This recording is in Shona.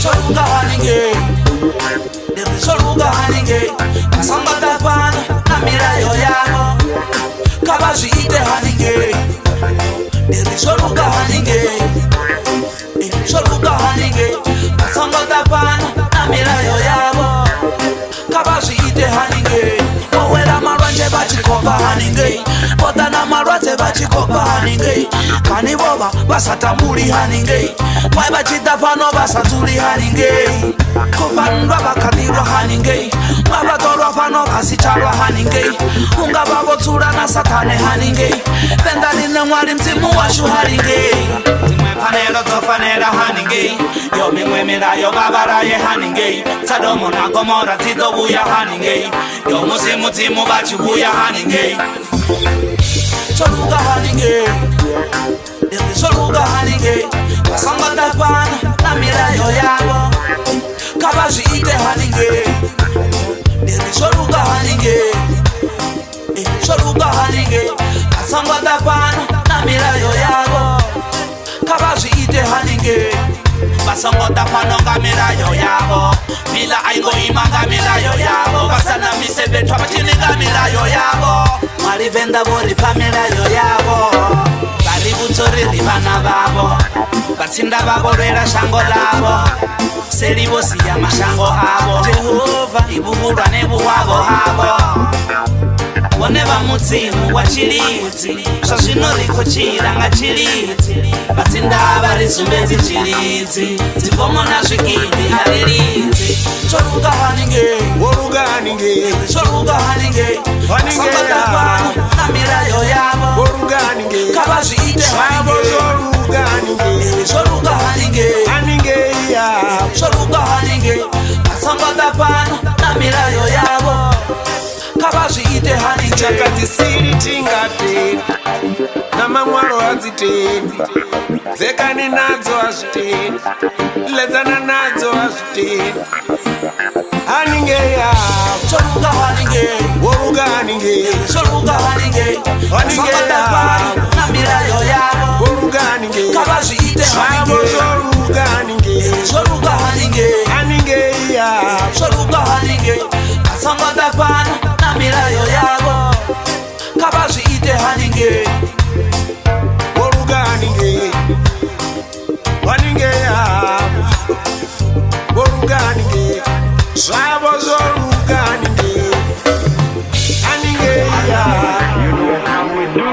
Choluga haninge, debi choluga haninge, kasanga tapana na mirayo yabo, kabaji ite haninge, debi choluga haninge, choluga haninge, kasanga tapana na mirayo yabo, kabaji ite haninge, owela marwanje bachikopa haninge, bota na marwate bachikopa haninge, kani boba basatambuli haninge. Why bachita pano basatuli haninge, kupandwa bakadirwa haninge, mabatorwa pano basicharwa haninge, unga babotura na satane haninge, pendaline mwari mtimu washu haninge, timwe panero tofanera haninge, yo mimwe mirayo babaraye haninge, Sadomo na Gomora tidobuya haninge, yo musimu timu bachibuya haninge. Choluga haninge, choluga haninge, kasanga tapana na mirayo yabo, kabaji ite haninge, choluga haninge, choluga haninge, kasanga tapana na mirayo yabo, kabaji ite haninge, basanga tapana nga mirayo yabo, mila aigo imanga mirayo yabo, basana misebetwa bachini nga mirayo yabo, marivenda bori pa mirayo yabo. Ributori bana babo, batsinda babo rera shango labo, seribosi ya mashango abo, Jehova ibuhura nebuwabo habo, bone bamutimu wa chiliti, shashino riko chiranga chiliti, batsinda barizumezi chiliti, zibomo na shikidi haliliti. Choluga haninge, Woruga haninge, choluga haninge, haninge ya, na mirayo yabo, Woruga haninge, kabaji ite haninge, Woruga haninge, choluga haninge, haninge ya, choluga haninge, kasanga tapana na mirayo yabo, kabaji ite haninge. Chakati siri tingate, na mamwaro haziteni, zekani nadzo haziteni, lezana nadzo haziteni. Haninge ya, choluga haninge, Woruga haninge, choluga haninge, haninge ya, na mirayo yabo, Woruga haninge, kabaji ite haninge, Woruga haninge, choluga haninge, haninge ya, choluga haninge, kasanga tapana na mirayo yabo, kabaji ite haninge. Woruga haninge, haninge ya, Woruga haninge, Shabo zoruga haninge, haninge ya. You know how we do.